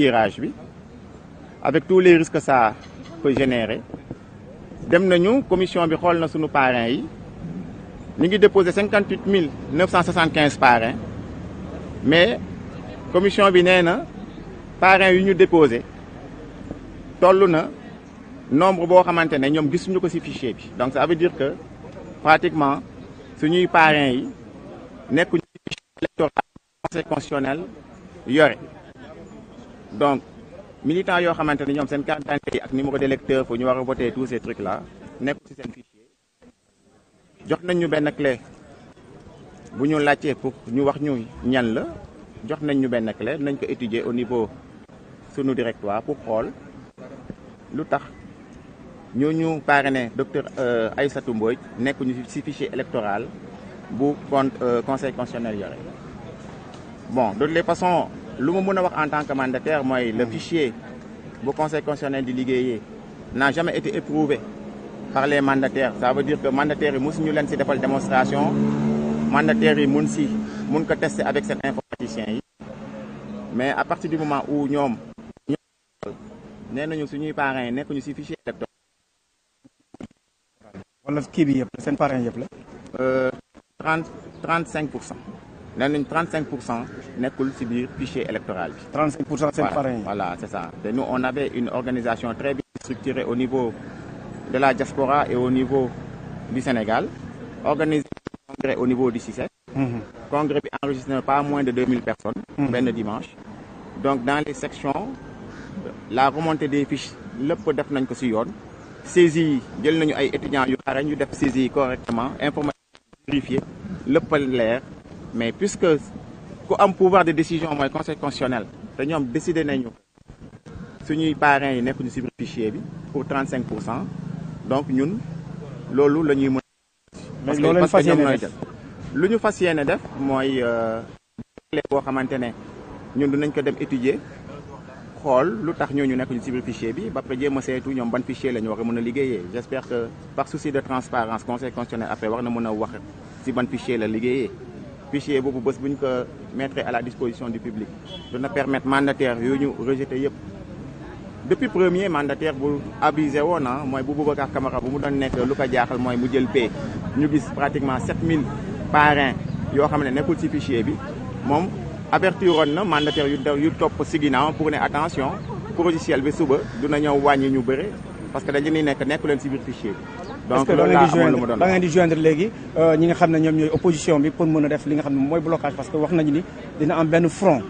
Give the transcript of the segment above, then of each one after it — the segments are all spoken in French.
tirage bi avec tous les risques que ça peut générer dem nañu commission bi xool na sunu parrains yi ñu ngi déposé 58 975 parrains mais commission bi nee na parrains yu ñu déposé toll na nombre boo xamante ne ñoom gisuñu ko ci fichier bi donc ça veut dire que pratiquement suñuy parrains yi nekkuñu ci fichier électoral conseil constitutionnel yore donc militants yoo xamante ne ñoom seen carte d'identité yi ak numéro d'électeur fu ñu war a voter tous ces trucs là nekku ci seen fichier jox nañ ñu benn clé bu ñu laajtee pour ñu wax ñu ñan la jox nañ ñu benn clé nañ ko étudier au niveau sunu directoire pour xool lu tax ñooñu parrainé docteur Aïssatou Mbodj nekkuñu ci fichier électoral bu conseil constitutionnel yore bon de toutes les façons lu ma mën a wax en tant que mandataire mooy le fichier bu conseil constitutionnel di liggéeyee n'a jamais été éprouvé par les mandataires ça veut dire que mandataires yi mosuñu leen ci defal démonstration mandataires yi mun ko tester avec seen informaticiens yi mais à partir du moment où ñoom nee nañu suñuy parrains yi nekkuñu ci fichier électoral. wala kii bi yëpp la seen parrains yëpp la. 35%. nee nañ 35% nekkul ci biir fichier électoral bi. 35% seen parrains yi. voilà c'est ça te nous on avait une organisation très bien structurée au niveau de la diaspora et au niveau du Sénégal organisé un congrès au niveau du CICES. Congrès bi enregistré pas moins de 2000 personnes. benn dimanche. donc dans les sections la remontée des fiches lépp def nañ ko ci yoon. saisie yi jël nañu ay étudiants yu xarañ ñu def saisie yi correctement information vérifiée lépp leer mais puisque ku am pouvoir de décision mooy conseil constitutionnel te ñoom décidé nañu suñuy parrains yi nekkuñu ci fichier bi pour 35%. donc ñun loolu la ñuy mën parce que ñoom nooy def lu ñu fas yéene def mooy boo xamante ne ñun dinañ ko dem étudier xool lu tax ñooñu nekkuñu ci biir fichier bi ba pare jéem a seetu ñoom ban fichier la ñu war a mën a liggéeyee j'espère que par souci de transparence conseil constitutionnel après war na mën a wax ci ban fichier la liggéeyee fichier boobu bés bu ñu ko mettre à la disposition du public dina permettre mandataire yooyu ñu rejeté yëpp depuis premier mandataire bu abusé woon na mooy bu Boubacar Camara bu mu doon nekk lu ko jaaxal mooy mu jël paie ñu gis pratiquement 7000 parrains yoo xam ne nekkul ci fichier bi moom avertiroon na mandataire yu topp ci ginnaaw pour ne attention logiciel bi suba dina ñëw wàññi ñu bëre parce que dañu nekk nekku leen ci biir fichier bi. donc loolu laa amoon lu ma doon da ngeen di joindre léegi ñi nga xam ne ñoom ñooy opposition bi pour mën a def li nga xam ne mooy blocage parce que wax nañu ni dina am benn front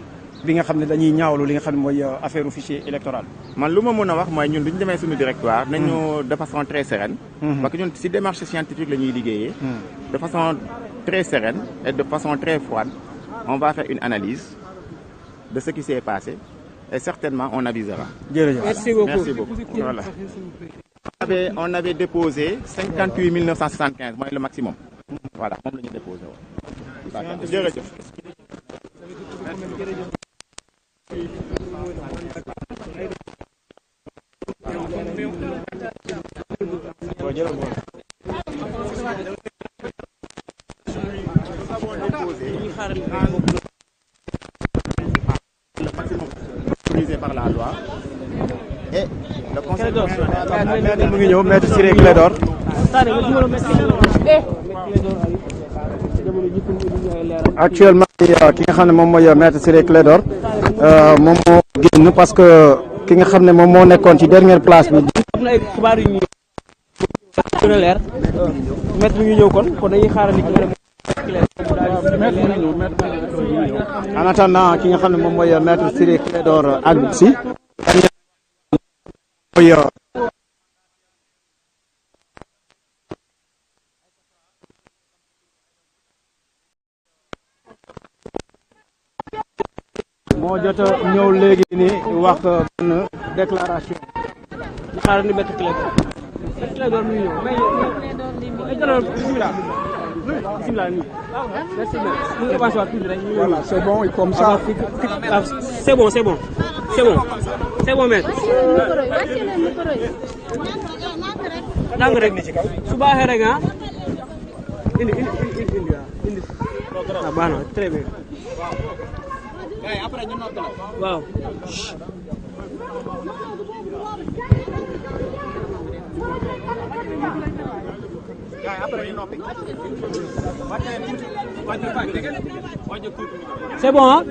bi nga xam ne dañuy ñaawlu li nga xam ne mooy affaire fichier électoral. man lu ma mën a wax mooy ñun duñu demee suñu directoire nañu de façon très sereine. parce que ñun ci démarche scientifique la ñuy liggéeyee. de façon très sereine et de façon très froide on va faire une analyse de ce qui s'est passé et certainement on avisera. jërëjëf merci beaucoup voilà. on avait déposé 58 975 mooy le maximum. voilà moom la ñu déposé woon. jërëjëf. autorisé par la loi et le conseil mu ngi ñëw maître Ciré Clédor actuellement ki nga xam ne moom mooy maître Ciré Clédor moom moo génn parce que ki nga xam ne moom moo nekkoon ci dernière place bi. am na ay xibaar yu ñuy gën a leer maître mi ngi ñëw kon dañuy xaaral ni en attendant ki nga xam ne moom mooy maître Ciré Clédor ak si mooy moo jot a ñëw léegi ni wax benn déclaration ñu xaaral ni maître Clédor mi ngi ñëw bismillah nii merci voilà c'est bon et comme ça c'est bon maître dang rek su baaxee rek indi baax na très bien waaw C'est bon, hein?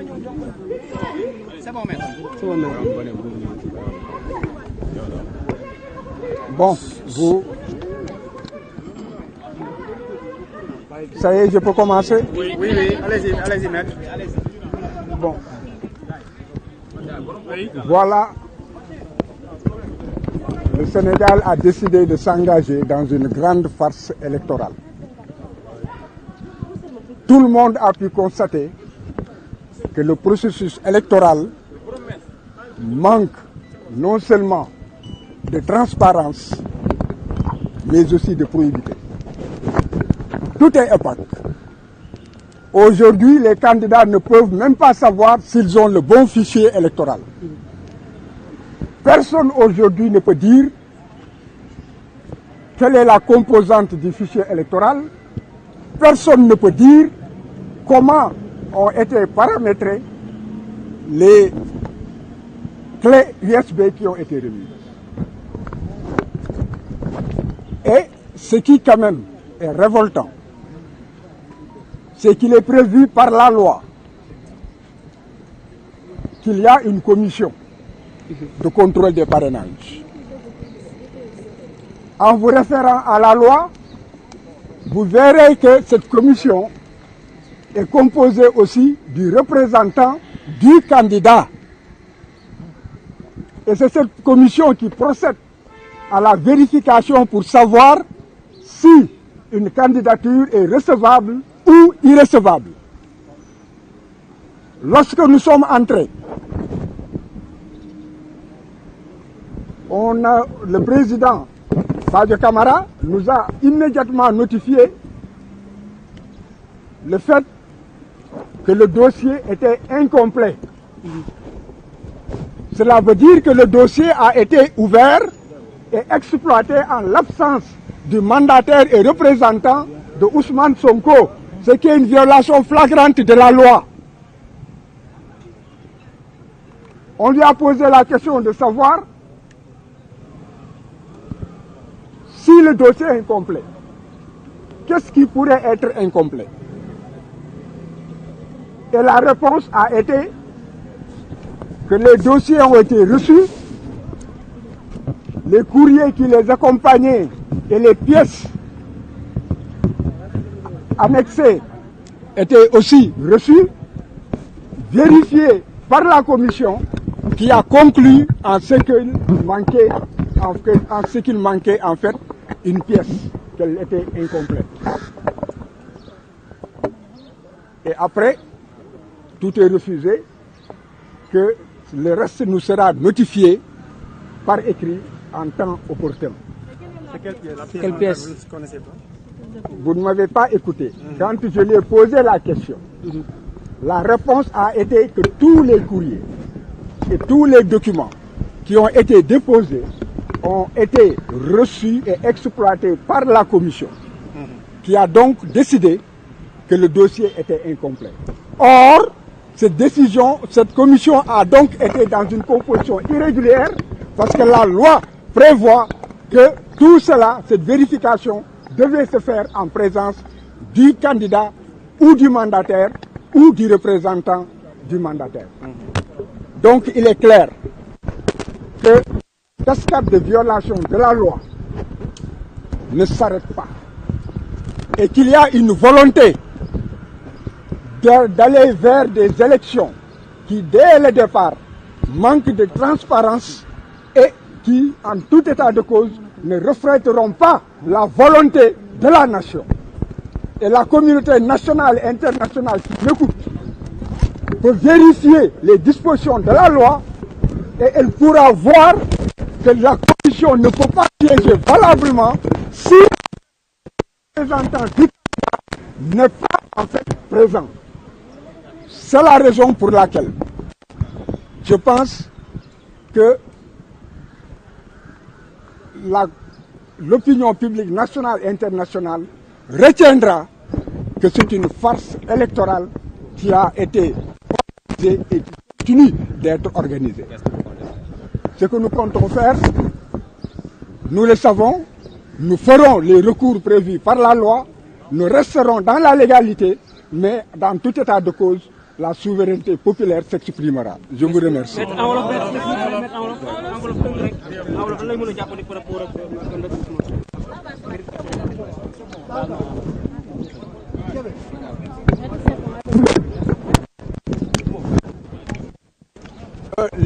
C'est bon, maître. C'est bon, maître. Bon, vous... Ça y est, je peux commencer? Oui, allez-y, maître. Bon. Voilà. Le Sénégal a décidé de s'engager dans une grande farce électorale. Tout le monde a pu constater que le processus électoral manque non seulement de transparence, mais aussi de probité. Tout est opaque. Aujourd'hui, les candidats ne peuvent même pas savoir s'ils ont le bon fichier électoral. Personne aujourd'hui ne peut dire quelle est la composante du fichier électoral. Personne ne peut dire comment ont été paramétrées les clés USB qui ont été remises. Et ce qui quand même est révoltant, c'est qu'il est prévu par la loi qu'il y a une commission de contrôle des parrainages. En vous référant à la loi, vous verrez que cette commission est composée aussi du représentant du candidat. Et c'est cette commission qui procède à la vérification pour savoir si une candidature est recevable ou irrecevable. Lorsque nous sommes entrés, le président Sadio Camara nous a immédiatement notifié le fait que le dossier était incomplet. Cela veut dire que le dossier a été ouvert et exploité en l'absence du mandataire et représentant de Ousmane Sonko, ce qui est une violation flagrante de la loi. On lui a posé la question de savoir si le dossier est incomplet. Qu'est-ce qui pourrait être incomplet? Et la réponse a été que les dossiers ont été reçus, les courriers qui les accompagnaient et les pièces annexées étaient aussi reçues, vérifiées par la commission qui a conclu en ce qu'il manquait en fait une pièce, qu'elle était incomplète. Et après, tout est refusé, que le reste nous sera notifié par écrit en temps opportun. Quelle pièce? Vous ne m'avez pas écouté. Quand je lui ai posé la question, la réponse a été que tous les courriers et tous les documents qui ont été déposés ont été reçus et exploités par la commission, qui a donc décidé que le dossier était incomplet. Or, cette commission a donc été dans une composition irrégulière parce que la loi prévoit que tout cela, cette vérification, devait se faire en présence du candidat ou du mandataire ou du représentant du mandataire. Donc il est clair que cette cascade de violation de la loi ne s'arrête pas et qu'il y a une volonté d'aller vers des élections qui, dès le départ, manquent de transparence et qui, en tout état de cause, ne reflèteront pas la volonté de la nation. Et la communauté nationale et internationale qui m'écoute peut vérifier les dispositions de la loi et elle pourra voir que la commission ne peut pas siéger valablement si le représentant du candidat n'est pas en fait présent. C'est la raison pour laquelle je pense que l'opinion publique nationale et internationale retiendra que c'est une farce électorale qui a été organisée et qui continue d'être organisée. Ce que nous comptons faire, nous le savons, Nous ferons les recours prévus par la loi, nous resterons dans la légalité, mais dans tout état de cause, la souveraineté populaire s'exprimera. Je vous remercie.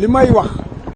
li may wax